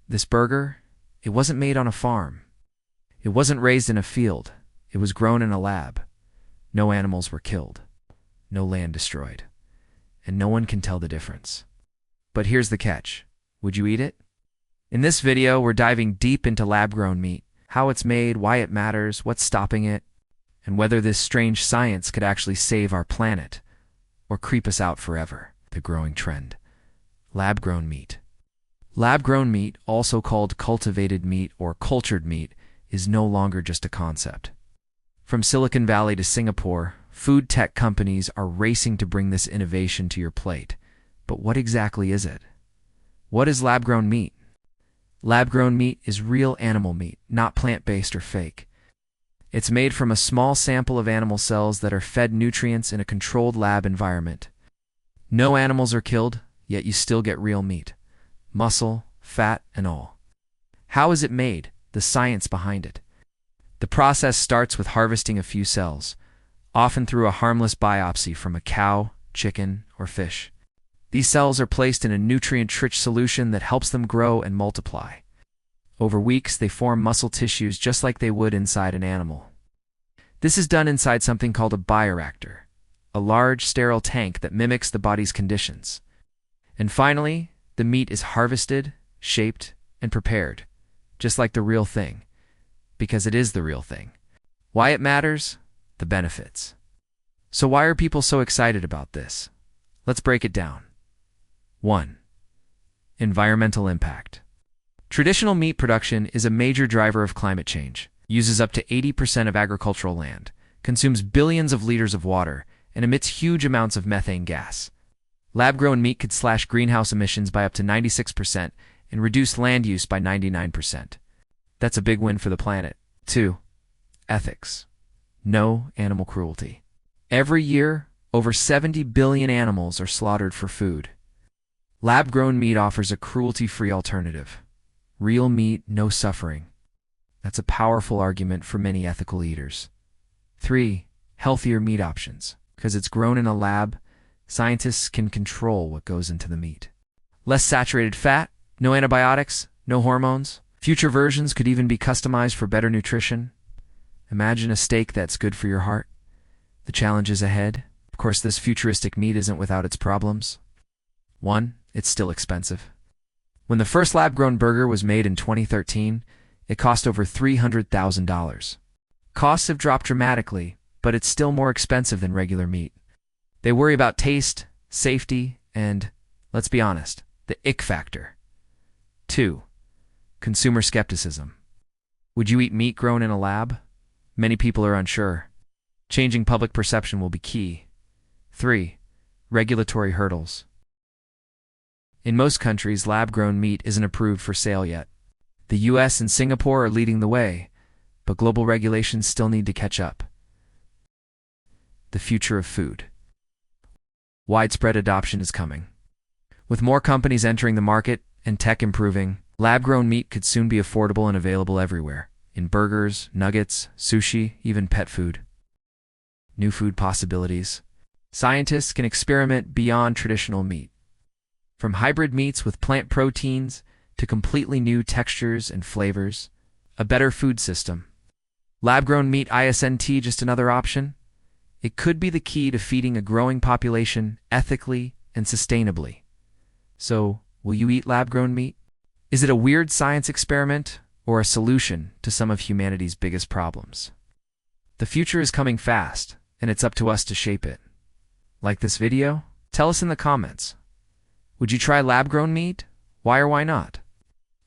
This burger, it wasn't made on a farm. It wasn't raised in a field. It was grown in a lab. No animals were killed. No land destroyed. And no one can tell the difference. But here's the catch. Would you eat it? In this video, we're diving deep into lab-grown meat, how it's made, why it matters, what's stopping it, and whether this strange science could actually save our planet or creep us out forever. The growing trend. Lab-grown meat. Lab-grown meat, also called cultivated meat or cultured meat, is no longer just a concept. From Silicon Valley to Singapore, food tech companies are racing to bring this innovation to your plate. But what exactly is it? What is lab-grown meat? Lab-grown meat is real animal meat, not plant-based or fake. It's made from a small sample of animal cells that are fed nutrients in a controlled lab environment. No animals are killed, yet you still get real meat. Muscle, fat, and all. How is it made? The science behind it. The process starts with harvesting a few cells, often through a harmless biopsy from a cow, chicken, or fish. These cells are placed in a nutrient-rich solution that helps them grow and multiply. Over weeks, they form muscle tissues just like they would inside an animal. This is done inside something called a bioreactor, a large, sterile tank that mimics the body's conditions. And finally, the meat is harvested, shaped, and prepared, just like the real thing, because it is the real thing. Why it matters? The benefits. So why are people so excited about this? Let's break it down. 1. Environmental impact. Traditional meat production is a major driver of climate change, uses up to 80% of agricultural land, consumes billions of liters of water, and emits huge amounts of methane gas. Lab-grown meat could slash greenhouse emissions by up to 96% and reduce land use by 99%. That's a big win for the planet. 2. Ethics. No animal cruelty. Every year, over 70 billion animals are slaughtered for food. Lab-grown meat offers a cruelty-free alternative. Real meat, no suffering. That's a powerful argument for many ethical eaters. 3. Healthier meat options. Because it's grown in a lab, scientists can control what goes into the meat. Less saturated fat, no antibiotics, no hormones. Future versions could even be customized for better nutrition. Imagine a steak that's good for your heart. The challenge is ahead. Of course, this futuristic meat isn't without its problems. 1. It's still expensive. When the first lab-grown burger was made in 2013, it cost over $300,000. Costs have dropped dramatically, but it's still more expensive than regular meat. They worry about taste, safety, and, let's be honest, the ick factor. 2. Consumer skepticism. Would you eat meat grown in a lab? Many people are unsure. Changing public perception will be key. 3. Regulatory hurdles. In most countries, lab-grown meat isn't approved for sale yet. The US and Singapore are leading the way, but global regulations still need to catch up. The future of food. Widespread adoption is coming. With more companies entering the market and tech improving, lab-grown meat could soon be affordable and available everywhere, in burgers, nuggets, sushi, even pet food. New food possibilities. Scientists can experiment beyond traditional meat. From hybrid meats with plant proteins to completely new textures and flavors, a better food system. Lab-grown meat isn't just another option. It could be the key to feeding a growing population ethically and sustainably. So, will you eat lab-grown meat? Is it a weird science experiment or a solution to some of humanity's biggest problems? The future is coming fast, and it's up to us to shape it. Like this video? Tell us in the comments. Would you try lab-grown meat? Why or why not?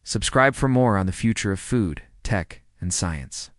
Subscribe for more on the future of food, tech, and science.